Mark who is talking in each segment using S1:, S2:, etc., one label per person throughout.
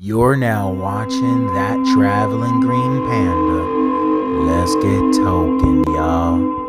S1: You're now watching That Traveling Green Panda. Let's get token, y'all.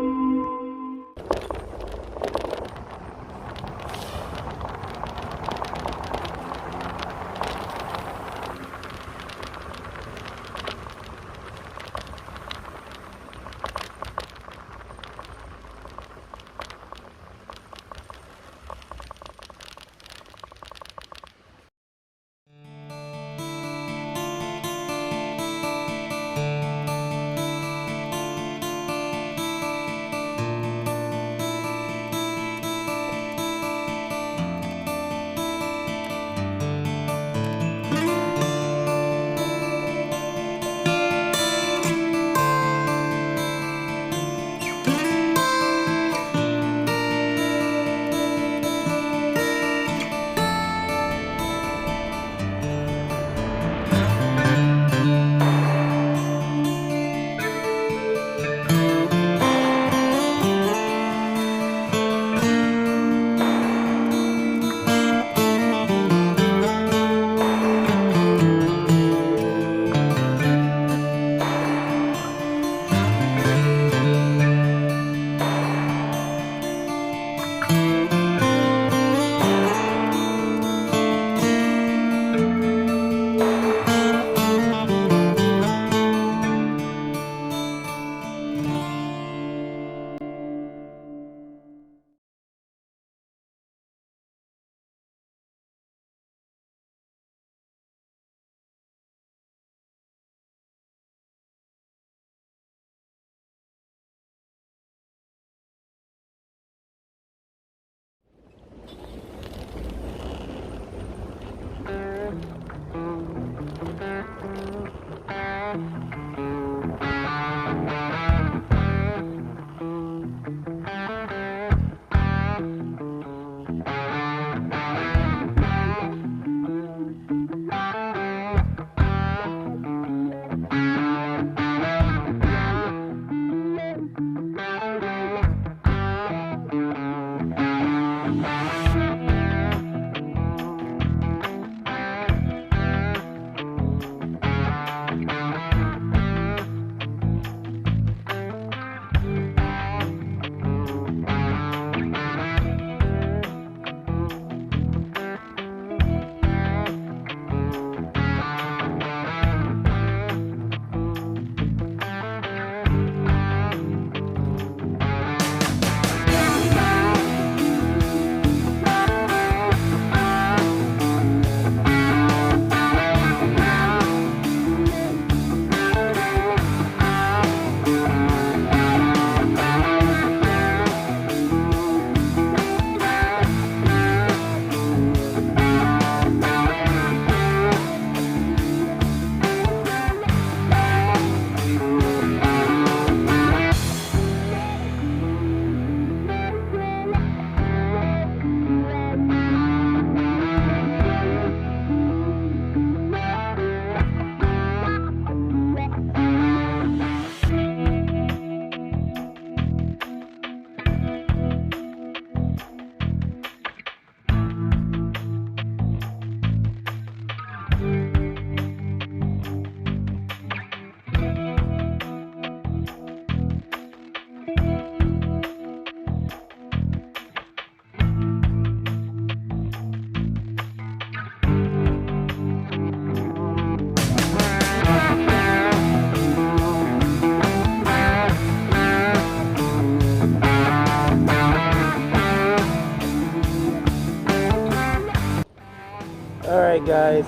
S2: Alright guys,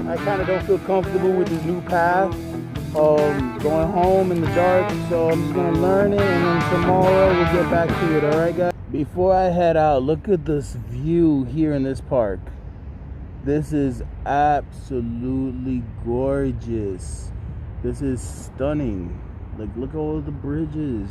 S2: I kind of don't feel comfortable with this new path going home in the dark, so I'm just going to learn it and then tomorrow we'll get back to it, alright guys? Before I head out, look at this view here in this park. This is absolutely gorgeous. This is stunning. Like, look at all the bridges.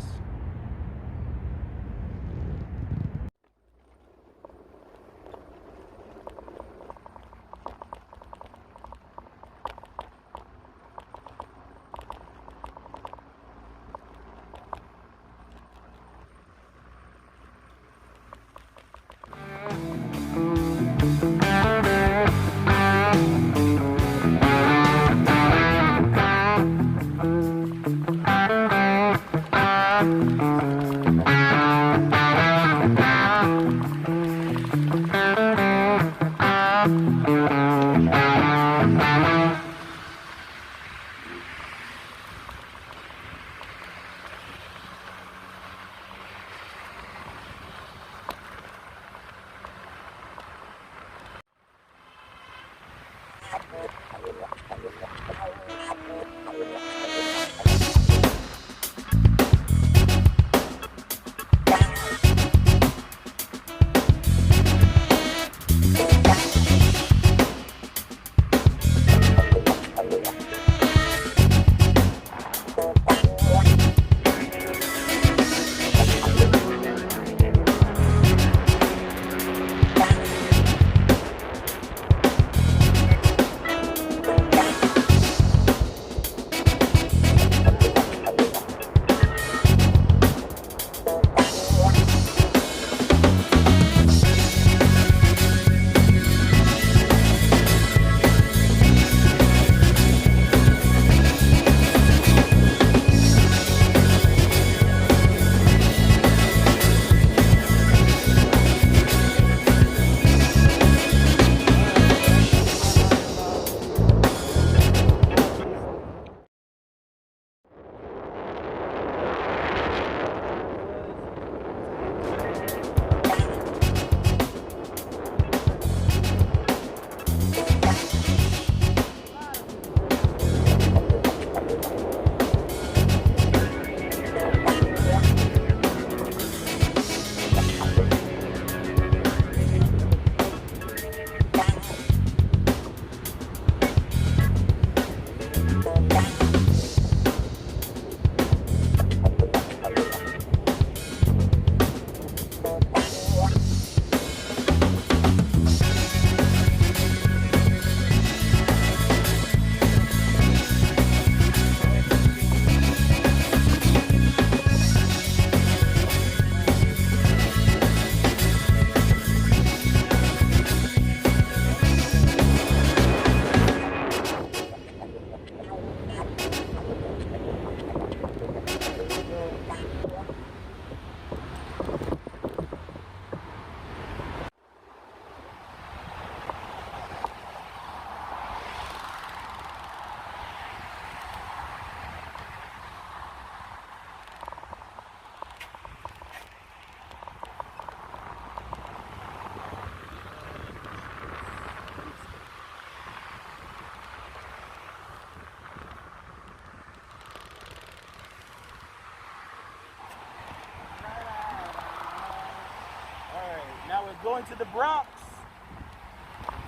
S2: Now we're going to the Bronx.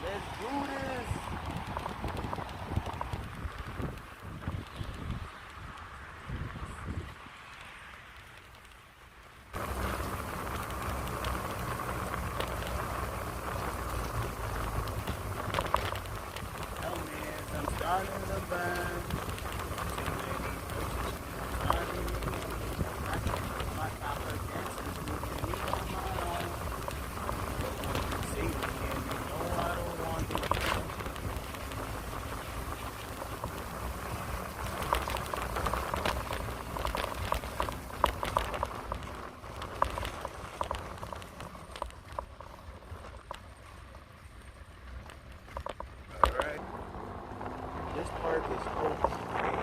S2: Let's do this. Oh man, I'm starting the band. This park is open.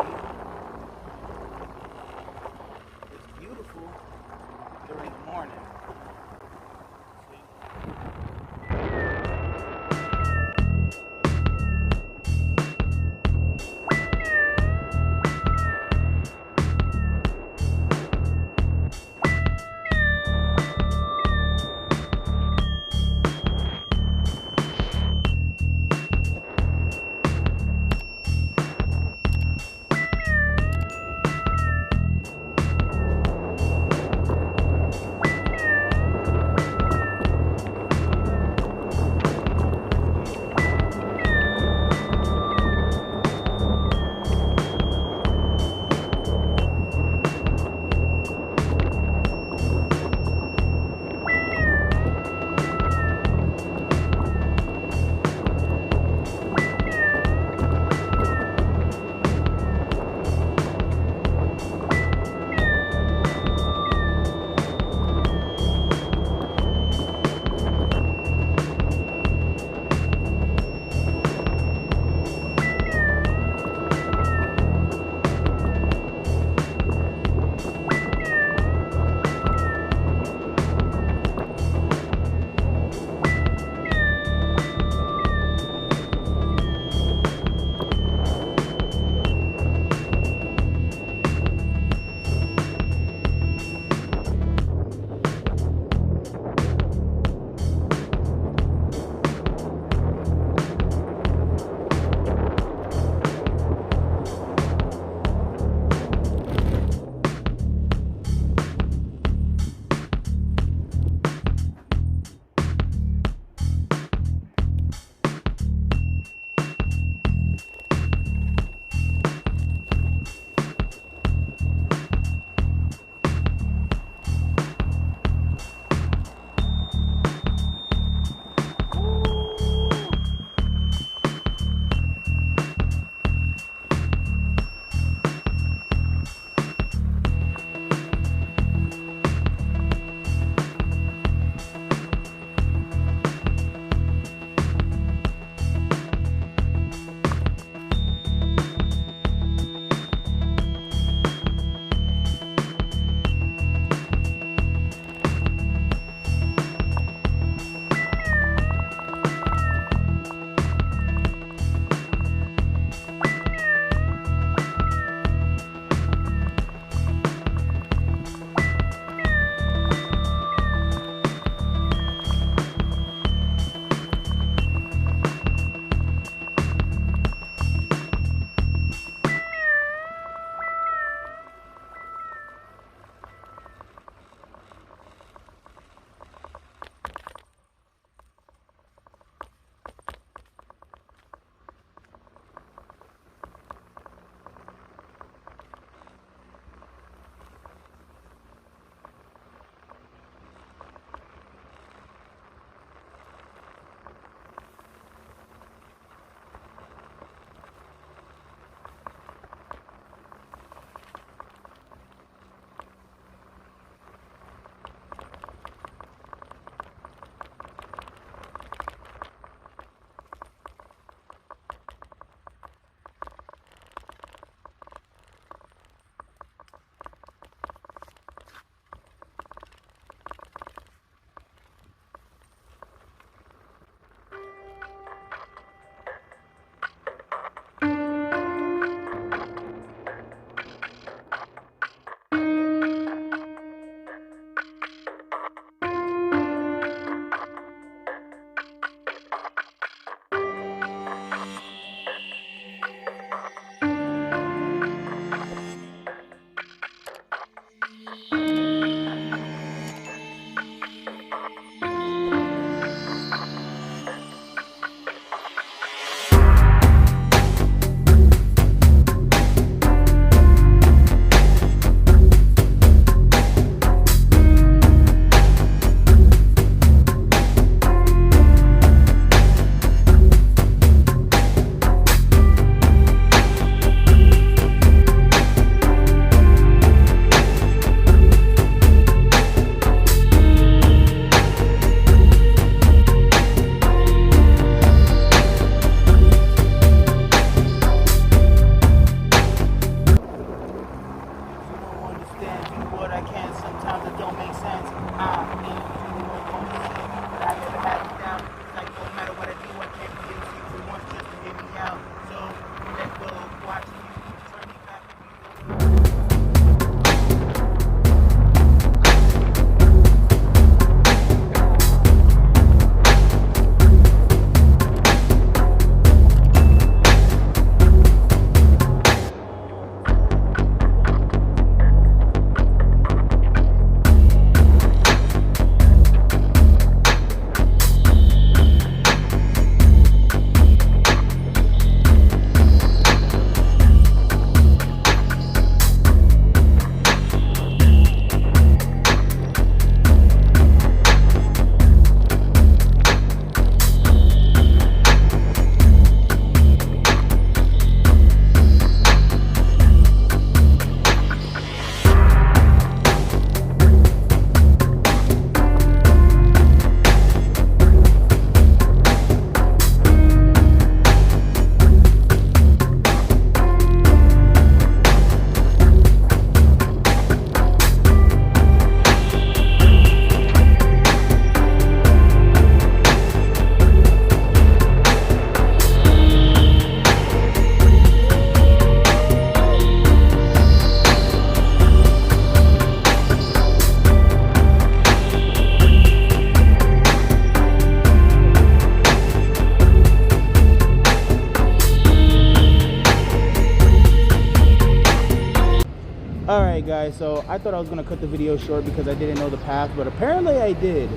S2: Alright guys, so I thought I was gonna cut the video short because I didn't know the path, but apparently I did.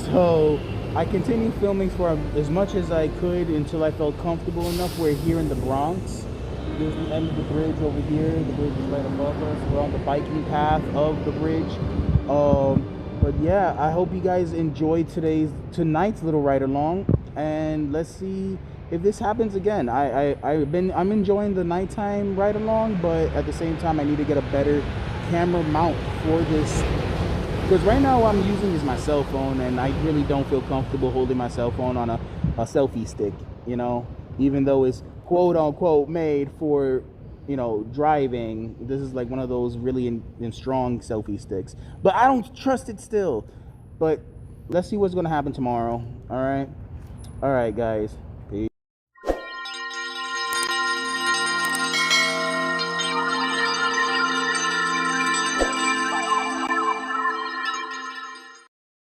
S2: So I continued filming for as much as I could until I felt comfortable enough. We're here in the Bronx. There's the end of the bridge over here. The bridge is right above us. We're on the biking path of the bridge. But yeah, I hope you guys enjoyed tonight's little ride along, and let's see if this happens again. I'm enjoying the nighttime ride along, but at the same time I need to get a better camera mount for this, because right now I'm using is my cell phone, and I really don't feel comfortable holding my cell phone on a selfie stick, you know, even though it's quote unquote made for, you know, driving. This is like one of those really in strong selfie sticks, but I don't trust it still. But let's see what's gonna happen tomorrow. All right guys.